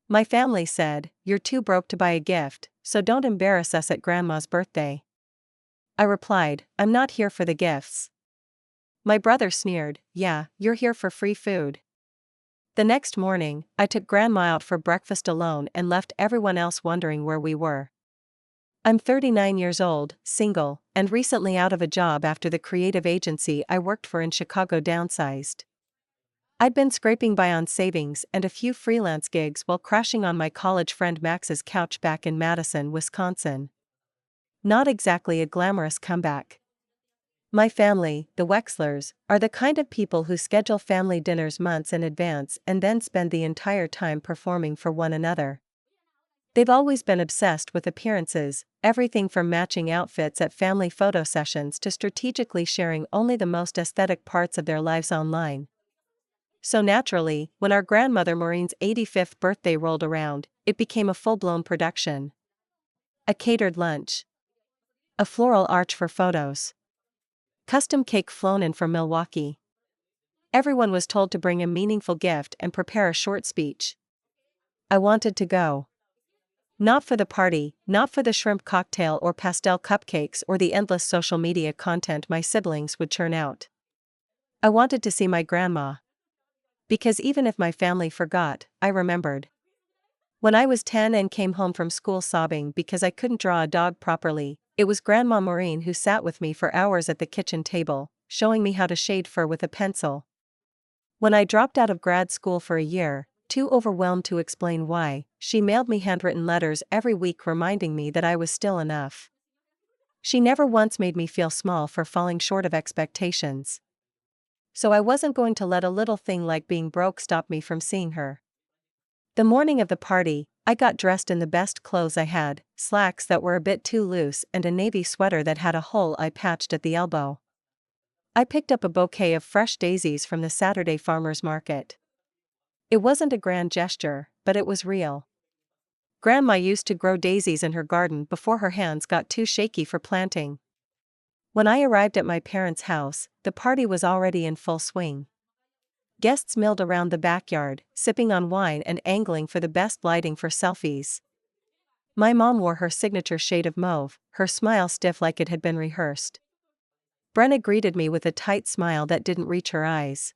My family said, "You're too broke to buy a gift, so don't embarrass us at Grandma's birthday." I replied, "I'm not here for the gifts." My brother sneered, "Yeah, you're here for free food." The next morning, I took Grandma out for breakfast alone and left everyone else wondering where we were. I'm 39 years old, single, and recently out of a job after the creative agency I worked for in Chicago downsized. I'd been scraping by on savings and a few freelance gigs while crashing on my college friend Max's couch back in Madison, Wisconsin. Not exactly a glamorous comeback. My family, the Wexlers, are the kind of people who schedule family dinners months in advance and then spend the entire time performing for one another. They've always been obsessed with appearances, everything from matching outfits at family photo sessions to strategically sharing only the most aesthetic parts of their lives online. So naturally, when our grandmother Maureen's 85th birthday rolled around, it became a full-blown production. A catered lunch. A floral arch for photos. Custom cake flown in from Milwaukee. Everyone was told to bring a meaningful gift and prepare a short speech. I wanted to go. Not for the party, not for the shrimp cocktail or pastel cupcakes or the endless social media content my siblings would churn out. I wanted to see my grandma. Because even if my family forgot, I remembered. When I was 10 and came home from school sobbing because I couldn't draw a dog properly, it was Grandma Maureen who sat with me for hours at the kitchen table, showing me how to shade fur with a pencil. When I dropped out of grad school for a year, too overwhelmed to explain why, she mailed me handwritten letters every week reminding me that I was still enough. She never once made me feel small for falling short of expectations. So I wasn't going to let a little thing like being broke stop me from seeing her. The morning of the party, I got dressed in the best clothes I had, slacks that were a bit too loose and a navy sweater that had a hole I patched at the elbow. I picked up a bouquet of fresh daisies from the Saturday farmers market. It wasn't a grand gesture, but it was real. Grandma used to grow daisies in her garden before her hands got too shaky for planting. When I arrived at my parents' house, the party was already in full swing. Guests milled around the backyard, sipping on wine and angling for the best lighting for selfies. My mom wore her signature shade of mauve, her smile stiff like it had been rehearsed. Brenna greeted me with a tight smile that didn't reach her eyes.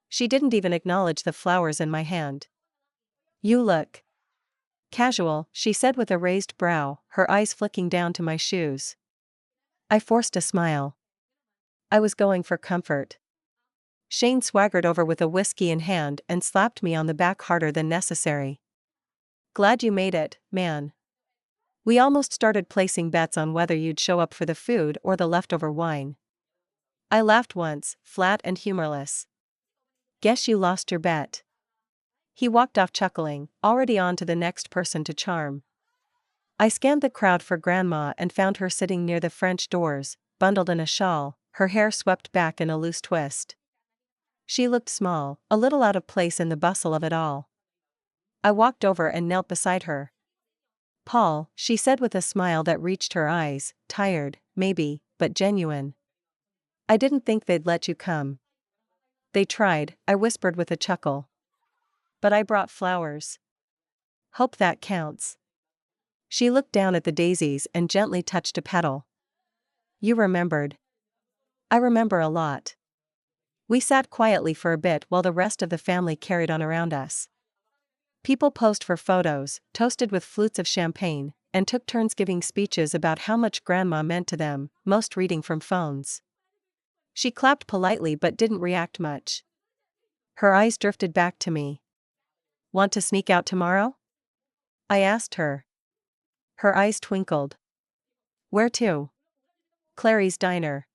She didn't even acknowledge the flowers in my hand. "You look casual," she said with a raised brow, her eyes flicking down to my shoes. I forced a smile. I was going for comfort. Shane swaggered over with a whiskey in hand and slapped me on the back harder than necessary. "Glad you made it, man. We almost started placing bets on whether you'd show up for the food or the leftover wine." I laughed once, flat and humorless. "Guess you lost your bet." He walked off chuckling, already on to the next person to charm. I scanned the crowd for Grandma and found her sitting near the French doors, bundled in a shawl, her hair swept back in a loose twist. She looked small, a little out of place in the bustle of it all. I walked over and knelt beside her. "Paul," she said with a smile that reached her eyes, "tired, maybe, but genuine. I didn't think they'd let you come." "They tried," I whispered with a chuckle. "But I brought flowers. Hope that counts." She looked down at the daisies and gently touched a petal. "You remembered." "I remember a lot." We sat quietly for a bit while the rest of the family carried on around us. People posed for photos, toasted with flutes of champagne, and took turns giving speeches about how much Grandma meant to them, most reading from phones. She clapped politely but didn't react much. Her eyes drifted back to me. "Want to sneak out tomorrow?" I asked her. Her eyes twinkled. "Where to?" "Clary's Diner.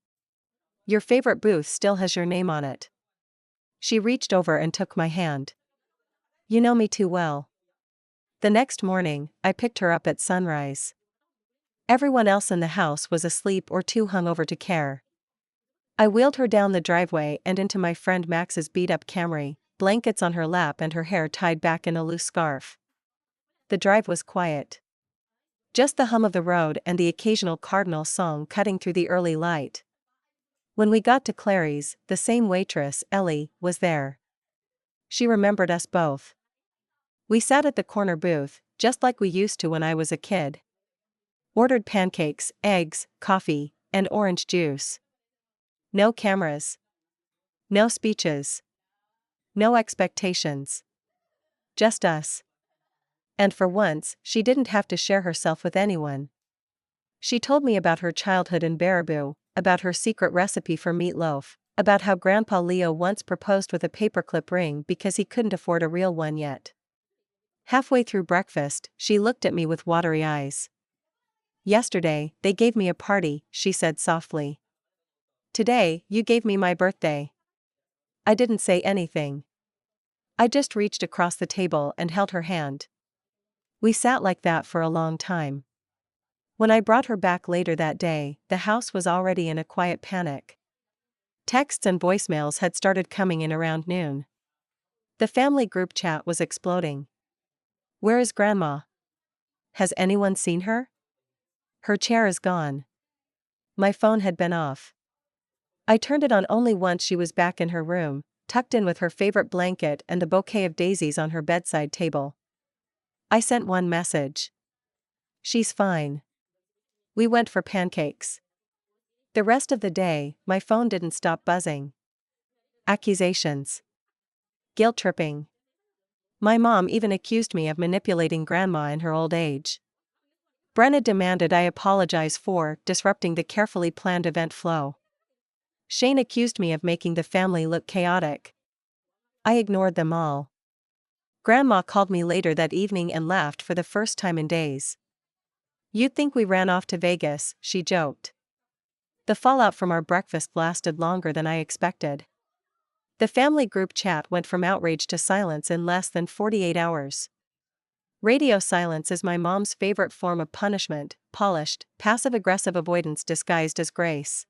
Your favorite booth still has your name on it." She reached over and took my hand. "You know me too well." The next morning, I picked her up at sunrise. Everyone else in the house was asleep or too hungover to care. I wheeled her down the driveway and into my friend Max's beat-up Camry, blankets on her lap and her hair tied back in a loose scarf. The drive was quiet. Just the hum of the road and the occasional Cardinal song cutting through the early light. When we got to Clary's, the same waitress, Ellie, was there. She remembered us both. We sat at the corner booth, just like we used to when I was a kid. Ordered pancakes, eggs, coffee, and orange juice. No cameras. No speeches. No expectations. Just us. And for once, she didn't have to share herself with anyone. She told me about her childhood in Baraboo, about her secret recipe for meatloaf, about how Grandpa Leo once proposed with a paperclip ring because he couldn't afford a real one yet. Halfway through breakfast, she looked at me with watery eyes. Yesterday, they gave me a party, she said softly. Today, you gave me my birthday. I didn't say anything. I just reached across the table and held her hand. We sat like that for a long time. When I brought her back later that day, the house was already in a quiet panic. Texts and voicemails had started coming in around noon. The family group chat was exploding. Where is Grandma? Has anyone seen her? Her chair is gone. My phone had been off. I turned it on only once she was back in her room, tucked in with her favorite blanket and a bouquet of daisies on her bedside table. I sent one message. She's fine. We went for pancakes. The rest of the day, my phone didn't stop buzzing. Accusations. Guilt-tripping. My mom even accused me of manipulating Grandma in her old age. Brenna demanded I apologize for disrupting the carefully planned event flow. Shane accused me of making the family look chaotic. I ignored them all. Grandma called me later that evening and laughed for the first time in days. You'd think we ran off to Vegas, she joked. The fallout from our breakfast lasted longer than I expected. The family group chat went from outrage to silence in less than 48 hours. Radio silence is my mom's favorite form of punishment, polished, passive-aggressive avoidance disguised as grace.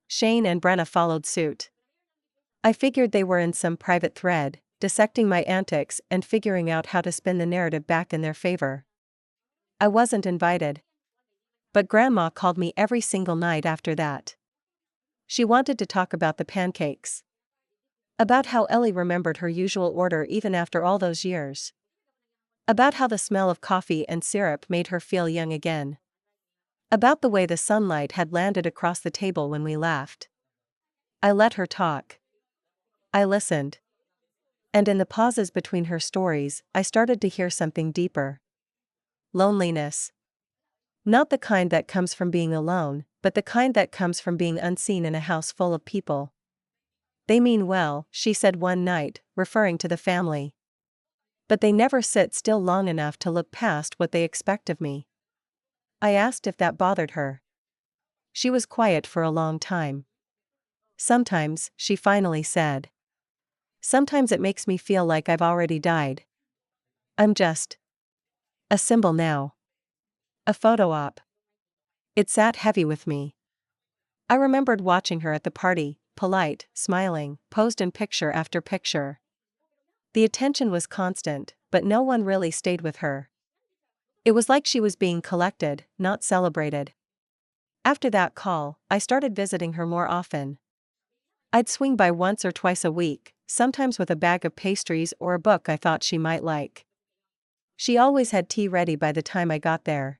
Shane and Brenna followed suit. I figured they were in some private thread, dissecting my antics and figuring out how to spin the narrative back in their favor. I wasn't invited. But Grandma called me every single night after that. She wanted to talk about the pancakes. About how Ellie remembered her usual order even after all those years. About how the smell of coffee and syrup made her feel young again. About the way the sunlight had landed across the table when we laughed. I let her talk. I listened. And in the pauses between her stories, I started to hear something deeper. Loneliness. Not the kind that comes from being alone, but the kind that comes from being unseen in a house full of people. They mean well, she said one night, referring to the family. But they never sit still long enough to look past what they expect of me. I asked if that bothered her. She was quiet for a long time. Sometimes, she finally said. Sometimes it makes me feel like I've already died. I'm just a symbol now. A photo op. It sat heavy with me. I remembered watching her at the party, polite, smiling, posed in picture after picture. The attention was constant, but no one really stayed with her. It was like she was being collected, not celebrated. After that call, I started visiting her more often. I'd swing by once or twice a week, sometimes with a bag of pastries or a book I thought she might like. She always had tea ready by the time I got there.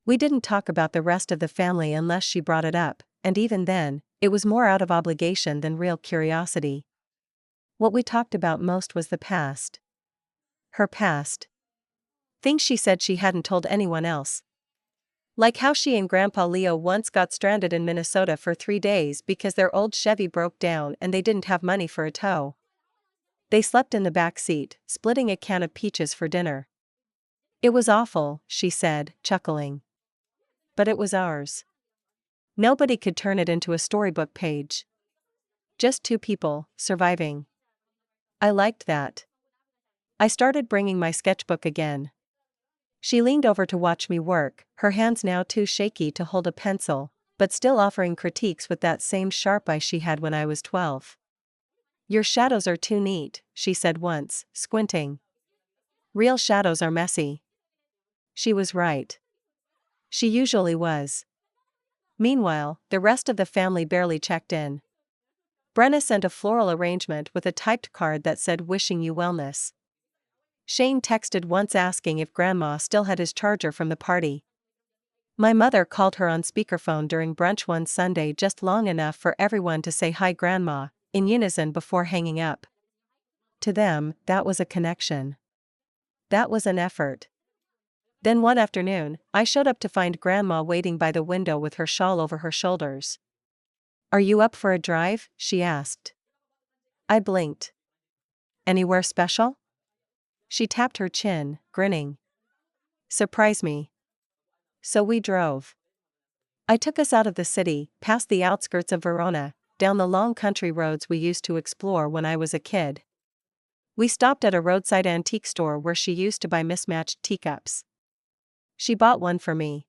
We didn't talk about the rest of the family unless she brought it up, and even then, it was more out of obligation than real curiosity. What we talked about most was the past. Her past. Things she said she hadn't told anyone else. Like how she and Grandpa Leo once got stranded in Minnesota for 3 days because their old Chevy broke down and they didn't have money for a tow. They slept in the back seat, splitting a can of peaches for dinner. It was awful, she said, chuckling. But it was ours. Nobody could turn it into a storybook page. Just 2 people, surviving. I liked that. I started bringing my sketchbook again. She leaned over to watch me work, her hands now too shaky to hold a pencil, but still offering critiques with that same sharp eye she had when I was 12. Your shadows are too neat, she said once, squinting. Real shadows are messy. She was right. She usually was. Meanwhile, the rest of the family barely checked in. Brenna sent a floral arrangement with a typed card that said wishing you wellness. Shane texted once asking if Grandma still had his charger from the party. My mother called her on speakerphone during brunch one Sunday just long enough for everyone to say hi Grandma, in unison before hanging up. To them, that was a connection. That was an effort. Then one afternoon, I showed up to find Grandma waiting by the window with her shawl over her shoulders. "Are you up for a drive?" she asked. I blinked. "Anywhere special?" She tapped her chin, grinning. "Surprise me." So we drove. I took us out of the city, past the outskirts of Verona, down the long country roads we used to explore when I was a kid. We stopped at a roadside antique store where she used to buy mismatched teacups. She bought one for me.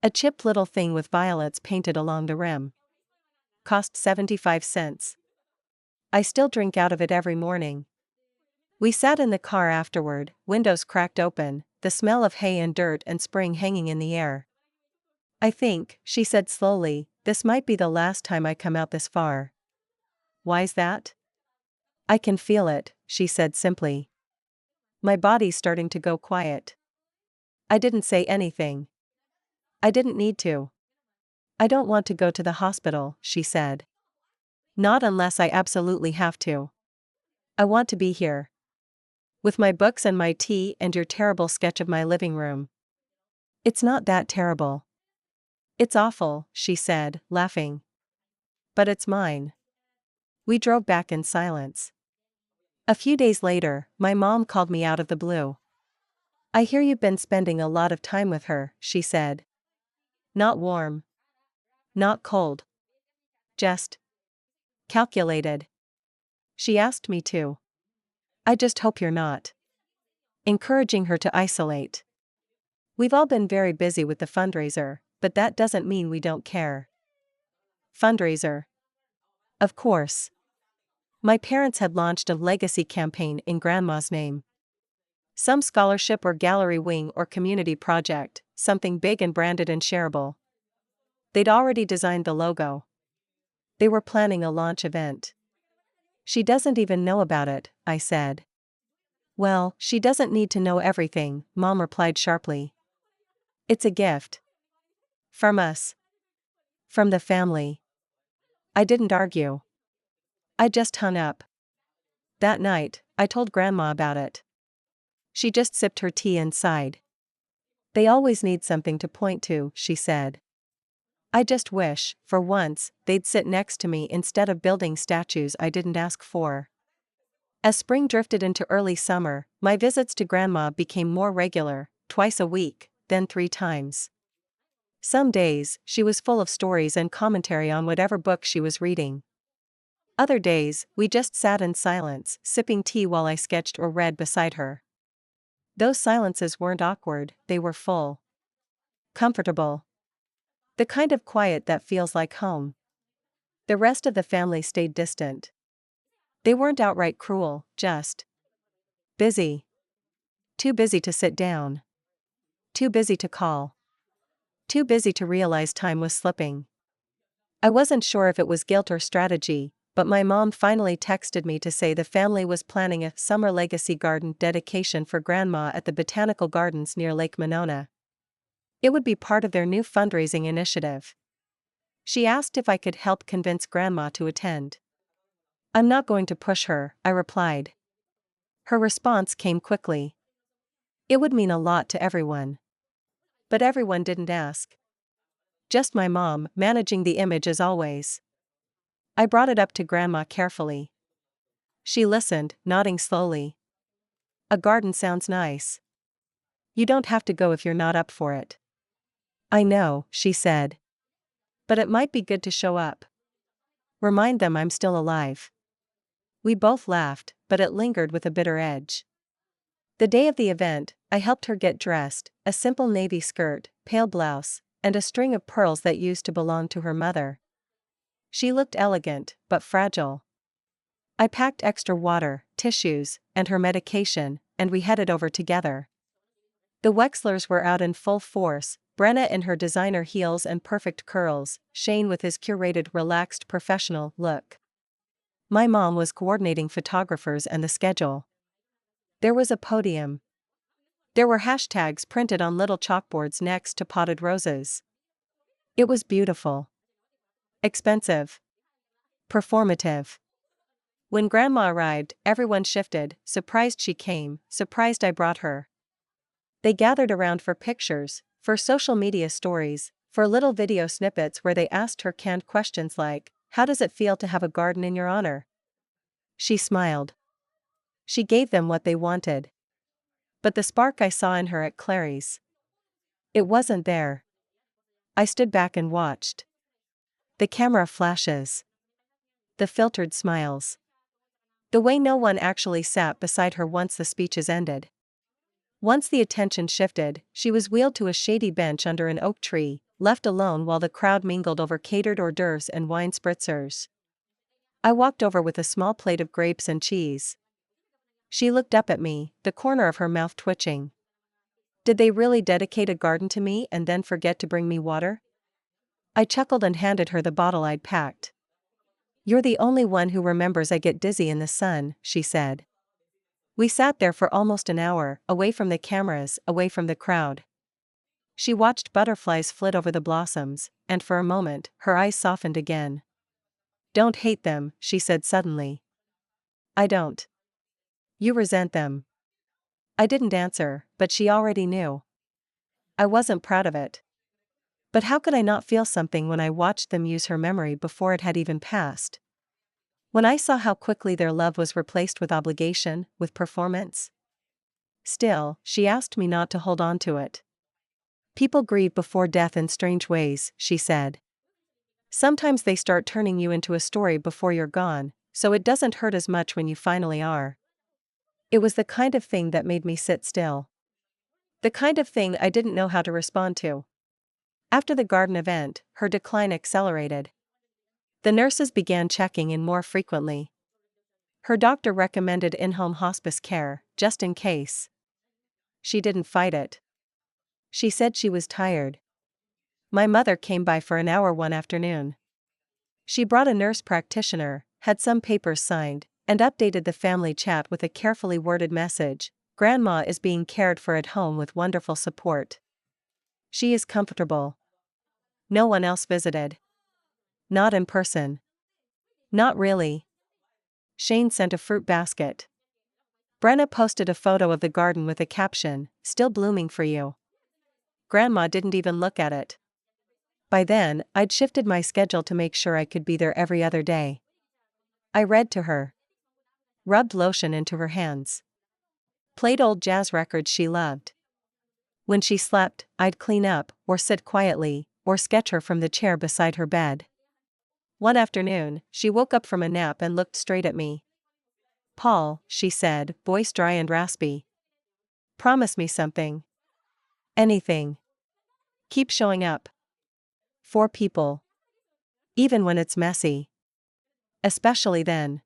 A chipped little thing with violets painted along the rim. Cost 75 cents. I still drink out of it every morning. We sat in the car afterward, windows cracked open, the smell of hay and dirt and spring hanging in the air. "I think," she said slowly, "this might be the last time I come out this far." "Why's that?" "I can feel it," she said simply. "My body's starting to go quiet." I didn't say anything. I didn't need to. "I don't want to go to the hospital," she said. "Not unless I absolutely have to. I want to be here. With my books and my tea and your terrible sketch of my living room." "It's not that terrible." "It's awful," she said, laughing. "But it's mine." We drove back in silence. A few days later, my mom called me out of the blue. "I hear you've been spending a lot of time with her," she said. "Not warm. Not cold. Just calculated." She asked me to. "I just hope you're not." Encouraging her to isolate. "We've all been very busy with the fundraiser, but that doesn't mean we don't care." Fundraiser. Of course. My parents had launched a legacy campaign in Grandma's name. Some scholarship or gallery wing or community project, something big and branded and shareable. They'd already designed the logo. They were planning a launch event. "She doesn't even know about it," I said. "Well, she doesn't need to know everything," Mom replied sharply. "It's a gift. From us. From the family." I didn't argue. I just hung up. That night, I told Grandma about it. She just sipped her tea and sighed. "They always need something to point to," she said. "I just wish, for once, they'd sit next to me instead of building statues I didn't ask for." As spring drifted into early summer, my visits to Grandma became more regular, twice a week, then 3 times. Some days, she was full of stories and commentary on whatever book she was reading. Other days, we just sat in silence, sipping tea while I sketched or read beside her. Those silences weren't awkward, they were full. Comfortable. The kind of quiet that feels like home. The rest of the family stayed distant. They weren't outright cruel, just busy. Too busy to sit down. Too busy to call. Too busy to realize time was slipping. I wasn't sure if it was guilt or strategy, but my mom finally texted me to say the family was planning a summer legacy garden dedication for Grandma at the Botanical Gardens near Lake Monona. It would be part of their new fundraising initiative. She asked if I could help convince Grandma to attend. "I'm not going to push her," I replied. Her response came quickly. It would mean a lot to everyone. But everyone didn't ask. Just my mom, managing the image as always. I brought it up to Grandma carefully. She listened, nodding slowly. "A garden sounds nice. You don't have to go if you're not up for it." "I know," she said. "But it might be good to show up. Remind them I'm still alive." We both laughed, but it lingered with a bitter edge. The day of the event, I helped her get dressed, a simple navy skirt, pale blouse, and a string of pearls that used to belong to her mother. She looked elegant, but fragile. I packed extra water, tissues, and her medication, and we headed over together. The Wexlers were out in full force, Brenna in her designer heels and perfect curls, Shane with his curated relaxed professional look. My mom was coordinating photographers and the schedule. There was a podium. There were hashtags printed on little chalkboards next to potted roses. It was beautiful. Expensive. Performative. When Grandma arrived, everyone shifted, surprised she came, surprised I brought her. They gathered around for pictures, for social media stories, for little video snippets where they asked her canned questions like, "How does it feel to have a garden in your honor?" She smiled. She gave them what they wanted. But the spark I saw in her at Clary's, it wasn't there. I stood back and watched. The camera flashes. The filtered smiles. The way no one actually sat beside her once the speeches ended. Once the attention shifted, she was wheeled to a shady bench under an oak tree, left alone while the crowd mingled over catered hors d'oeuvres and wine spritzers. I walked over with a small plate of grapes and cheese. She looked up at me, the corner of her mouth twitching. Did they really dedicate a garden to me and then forget to bring me water? I chuckled and handed her the bottle I'd packed. "You're the only one who remembers I get dizzy in the sun," she said. We sat there for almost an hour, away from the cameras, away from the crowd. She watched butterflies flit over the blossoms, and for a moment, her eyes softened again. "Don't hate them," she said suddenly. "I don't. You resent them." I didn't answer, but she already knew. I wasn't proud of it. But how could I not feel something when I watched them use her memory before it had even passed? When I saw how quickly their love was replaced with obligation, with performance? Still, she asked me not to hold on to it. "People grieve before death in strange ways," she said. "Sometimes they start turning you into a story before you're gone, so it doesn't hurt as much when you finally are." It was the kind of thing that made me sit still. The kind of thing I didn't know how to respond to. After the garden event, her decline accelerated. The nurses began checking in more frequently. Her doctor recommended in-home hospice care, just in case. She didn't fight it. She said she was tired. My mother came by for an hour one afternoon. She brought a nurse practitioner, had some papers signed, and updated the family chat with a carefully worded message: "Grandma is being cared for at home with wonderful support. She is comfortable." No one else visited. Not in person. Not really. Shane sent a fruit basket. Brenna posted a photo of the garden with a caption, "Still blooming for you." Grandma didn't even look at it. By then, I'd shifted my schedule to make sure I could be there every other day. I read to her. Rubbed lotion into her hands. Played old jazz records she loved. When she slept, I'd clean up, or sit quietly, or sketch her from the chair beside her bed. One afternoon, she woke up from a nap and looked straight at me. "Paul," she said, voice dry and raspy. "Promise me something. Anything. Keep showing up. For people. Even when it's messy. Especially then."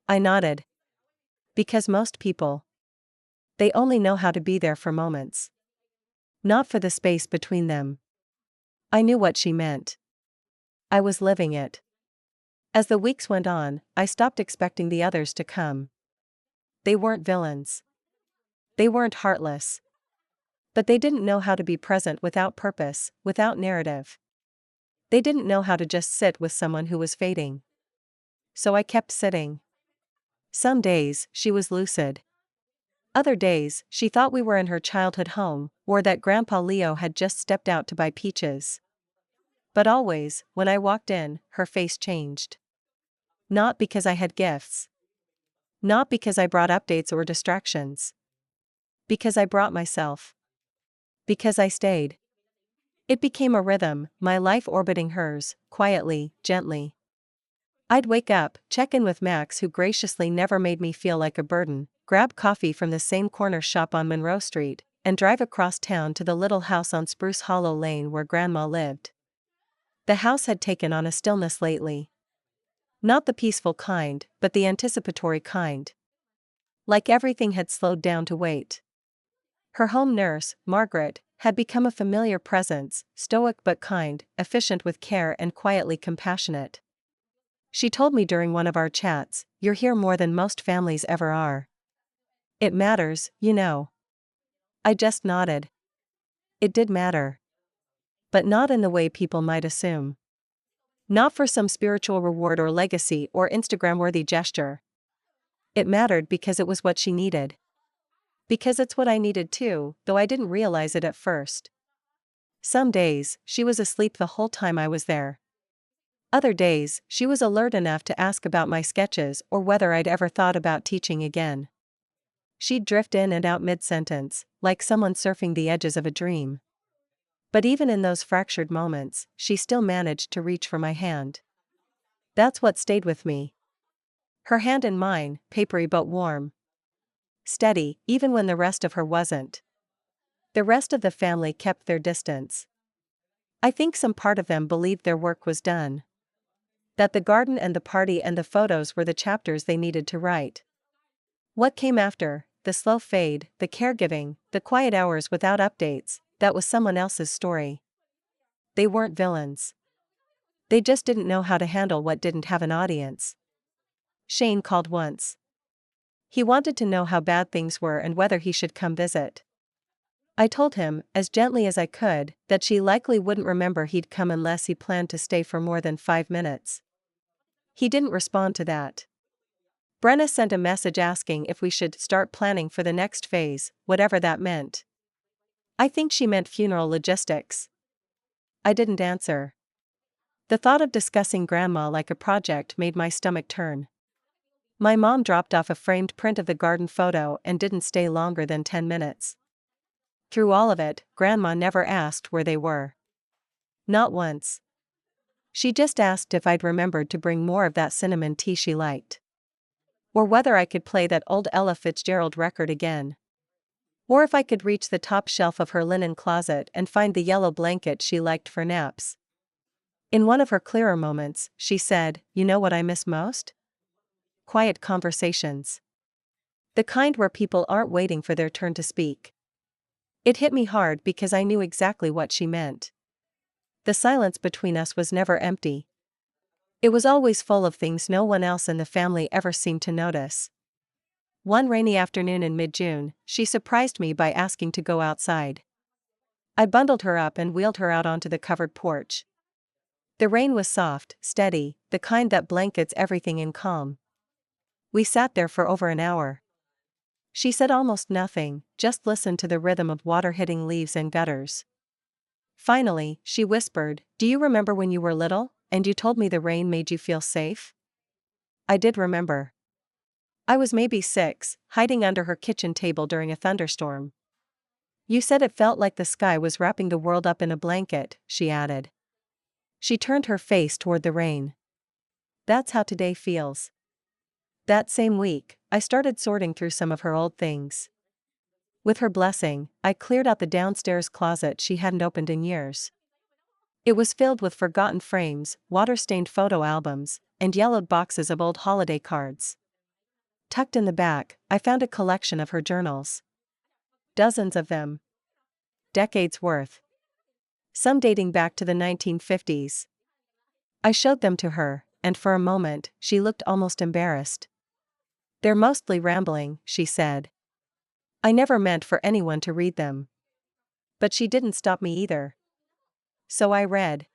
I nodded. Because most people, they only know how to be there for moments. Not for the space between them. I knew what she meant. I was living it. As the weeks went on, I stopped expecting the others to come. They weren't villains. They weren't heartless. But they didn't know how to be present without purpose, without narrative. They didn't know how to just sit with someone who was fading. So I kept sitting. Some days, she was lucid. Other days, she thought we were in her childhood home, or that Grandpa Leo had just stepped out to buy peaches. But always, when I walked in, her face changed. Not because I had gifts. Not because I brought updates or distractions. Because I brought myself. Because I stayed. It became a rhythm, my life orbiting hers, quietly, gently. I'd wake up, check in with Max, who graciously never made me feel like a burden, grab coffee from the same corner shop on Monroe Street, and drive across town to the little house on Spruce Hollow Lane where Grandma lived. The house had taken on a stillness lately. Not the peaceful kind, but the anticipatory kind. Like everything had slowed down to wait. Her home nurse, Margaret, had become a familiar presence, stoic but kind, efficient with care and quietly compassionate. She told me during one of our chats, "You're here more than most families ever are." It matters, you know. I just nodded. It did matter. But not in the way people might assume. Not for some spiritual reward or legacy or Instagram-worthy gesture. It mattered because it was what she needed. Because it's what I needed too, though I didn't realize it at first. Some days, she was asleep the whole time I was there. Other days, she was alert enough to ask about my sketches or whether I'd ever thought about teaching again. She'd drift in and out mid-sentence, like someone surfing the edges of a dream. But even in those fractured moments, she still managed to reach for my hand. That's what stayed with me. Her hand in mine, papery but warm. Steady, even when the rest of her wasn't. The rest of the family kept their distance. I think some part of them believed their work was done. That the garden and the party and the photos were the chapters they needed to write. What came after, the slow fade, the caregiving, the quiet hours without updates, that was someone else's story. They weren't villains. They just didn't know how to handle what didn't have an audience. Shane called once. He wanted to know how bad things were and whether he should come visit. I told him, as gently as I could, that she likely wouldn't remember he'd come unless he planned to stay for more than 5 minutes. He didn't respond to that. Brenna sent a message asking if we should start planning for the next phase, whatever that meant. I think she meant funeral logistics. I didn't answer. The thought of discussing Grandma like a project made my stomach turn. My mom dropped off a framed print of the garden photo and didn't stay longer than 10 minutes. Through all of it, Grandma never asked where they were. Not once. She just asked if I'd remembered to bring more of that cinnamon tea she liked. Or whether I could play that old Ella Fitzgerald record again. Or if I could reach the top shelf of her linen closet and find the yellow blanket she liked for naps. In one of her clearer moments, she said, "You know what I miss most? Quiet conversations. The kind where people aren't waiting for their turn to speak." It hit me hard because I knew exactly what she meant. The silence between us was never empty. It was always full of things no one else in the family ever seemed to notice. One rainy afternoon in mid-June, she surprised me by asking to go outside. I bundled her up and wheeled her out onto the covered porch. The rain was soft, steady, the kind that blankets everything in calm. We sat there for over an hour. She said almost nothing, just listened to the rhythm of water hitting leaves and gutters. Finally, she whispered, "Do you remember when you were little, and you told me the rain made you feel safe?" I did remember. I was maybe 6, hiding under her kitchen table during a thunderstorm. "You said it felt like the sky was wrapping the world up in a blanket," she added. She turned her face toward the rain. That's how today feels. That same week, I started sorting through some of her old things. With her blessing, I cleared out the downstairs closet she hadn't opened in years. It was filled with forgotten frames, water-stained photo albums, and yellowed boxes of old holiday cards. Tucked in the back, I found a collection of her journals. Dozens of them. Decades worth. Some dating back to the 1950s. I showed them to her, and for a moment, she looked almost embarrassed. "They're mostly rambling," she said. I never meant for anyone to read them. But she didn't stop me either. So I read.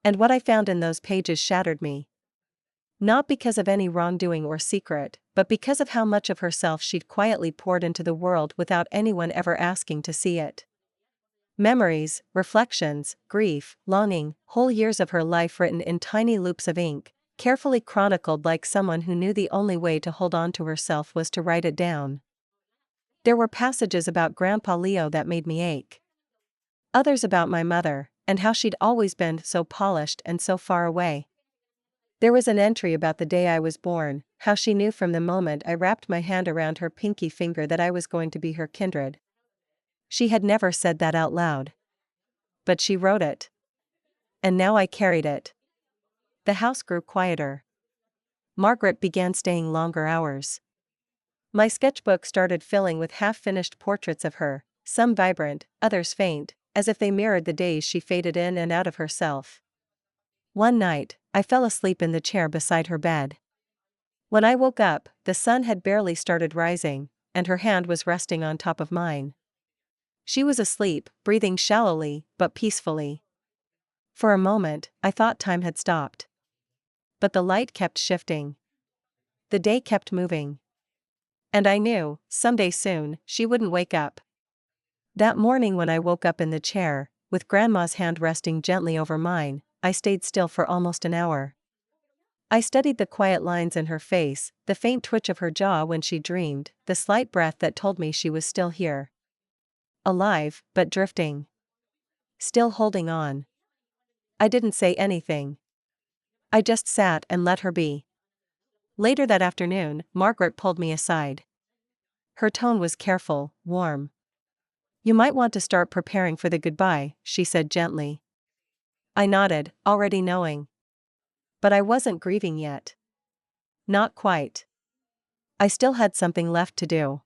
And what I found in those pages shattered me. Not because of any wrongdoing or secret, but because of how much of herself she'd quietly poured into the world without anyone ever asking to see it. Memories, reflections, grief, longing, whole years of her life written in tiny loops of ink, carefully chronicled like someone who knew the only way to hold on to herself was to write it down. There were passages about Grandpa Leo that made me ache. Others about my mother, and how she'd always been so polished and so far away. There was an entry about the day I was born, how she knew from the moment I wrapped my hand around her pinky finger that I was going to be her kindred. She had never said that out loud. But she wrote it. And now I carried it. The house grew quieter. Margaret began staying longer hours. My sketchbook started filling with half-finished portraits of her, some vibrant, others faint, as if they mirrored the days she faded in and out of herself. One night, I fell asleep in the chair beside her bed. When I woke up, the sun had barely started rising, and her hand was resting on top of mine. She was asleep, breathing shallowly, but peacefully. For a moment, I thought time had stopped. But the light kept shifting. The day kept moving. And I knew, someday soon, she wouldn't wake up. That morning when I woke up in the chair, with Grandma's hand resting gently over mine, I stayed still for almost an hour. I studied the quiet lines in her face, the faint twitch of her jaw when she dreamed, the slight breath that told me she was still here. Alive, but drifting. Still holding on. I didn't say anything. I just sat and let her be. Later that afternoon, Margaret pulled me aside. Her tone was careful, warm. "You might want to start preparing for the goodbye," she said gently. I nodded, already knowing. But I wasn't grieving yet. Not quite. I still had something left to do.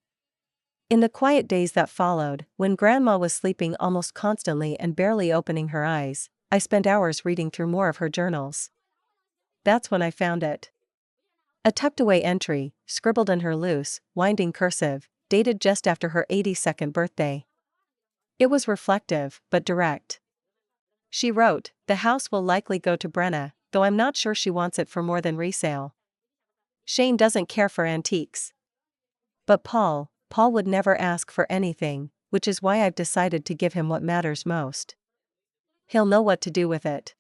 In the quiet days that followed, when Grandma was sleeping almost constantly and barely opening her eyes, I spent hours reading through more of her journals. That's when I found it. A tucked-away entry, scribbled in her loose, winding cursive, dated just after her 82nd birthday. It was reflective, but direct. She wrote, "The house will likely go to Brenna, though I'm not sure she wants it for more than resale. Shane doesn't care for antiques. But Paul would never ask for anything, which is why I've decided to give him what matters most. He'll know what to do with it."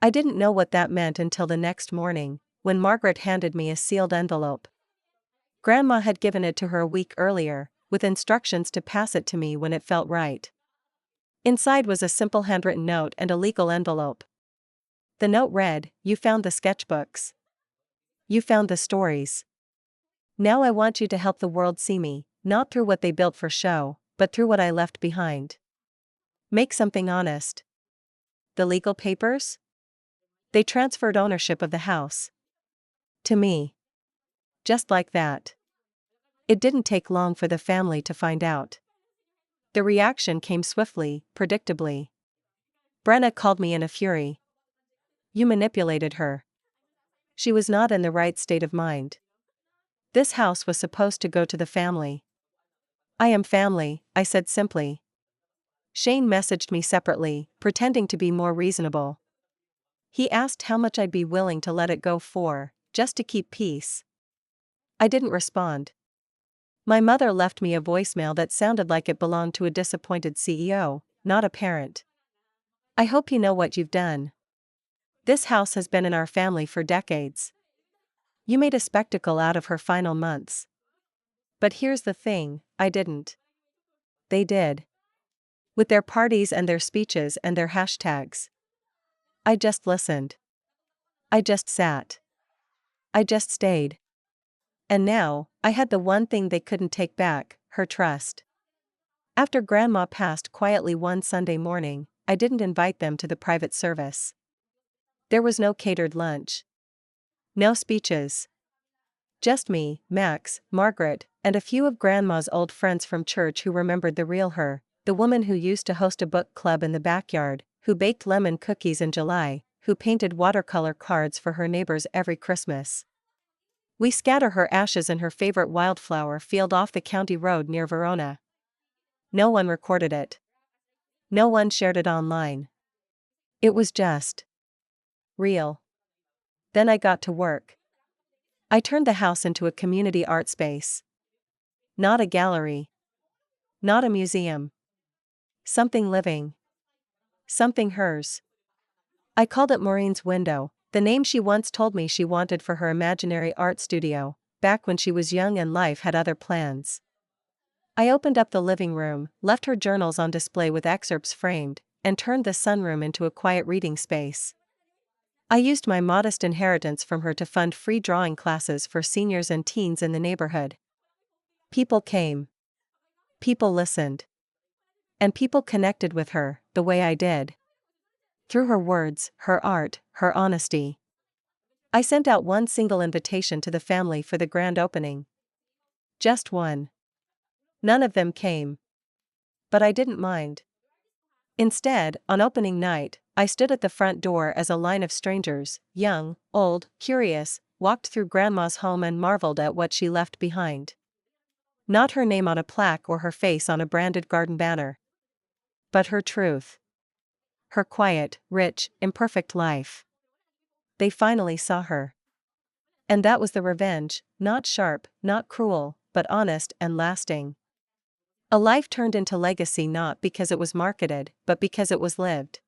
I didn't know what that meant until the next morning, when Margaret handed me a sealed envelope. Grandma had given it to her a week earlier, with instructions to pass it to me when it felt right. Inside was a simple handwritten note and a legal envelope. The note read, "You found the sketchbooks. You found the stories. Now I want you to help the world see me, not through what they built for show, but through what I left behind. Make something honest." The legal papers? They transferred ownership of the house. To me. Just like that. It didn't take long for the family to find out. The reaction came swiftly, predictably. Brenna called me in a fury. "You manipulated her. She was not in the right state of mind. This house was supposed to go to the family." "I am family," I said simply. Shane messaged me separately, pretending to be more reasonable. He asked how much I'd be willing to let it go for, just to keep peace. I didn't respond. My mother left me a voicemail that sounded like it belonged to a disappointed CEO, not a parent. "I hope you know what you've done. This house has been in our family for decades. You made a spectacle out of her final months. But here's the thing, I didn't. They did. With their parties and their speeches and their hashtags. I just listened. I just sat. I just stayed. And now, I had the one thing they couldn't take back, her trust." After Grandma passed quietly one Sunday morning, I didn't invite them to the private service. There was no catered lunch. No speeches. Just me, Max, Margaret, and a few of Grandma's old friends from church who remembered the real her, the woman who used to host a book club in the backyard, who baked lemon cookies in July, who painted watercolor cards for her neighbors every Christmas. We scatter her ashes in her favorite wildflower field off the county road near Verona. No one recorded it. No one shared it online. It was just real. Then I got to work. I turned the house into a community art space. Not a gallery. Not a museum. Something living. Something hers. I called it Maureen's Window, the name she once told me she wanted for her imaginary art studio, back when she was young and life had other plans. I opened up the living room, left her journals on display with excerpts framed, and turned the sunroom into a quiet reading space. I used my modest inheritance from her to fund free drawing classes for seniors and teens in the neighborhood. People came. People listened. And people connected with her, the way I did. Through her words, her art, her honesty. I sent out one single invitation to the family for the grand opening. Just one. None of them came. But I didn't mind. Instead, on opening night, I stood at the front door as a line of strangers, young, old, curious, walked through Grandma's home and marveled at what she left behind. Not her name on a plaque or her face on a branded garden banner. But her truth. Her quiet, rich, imperfect life. They finally saw her. And that was the revenge, not sharp, not cruel, but honest and lasting. A life turned into legacy not because it was marketed, but because it was lived.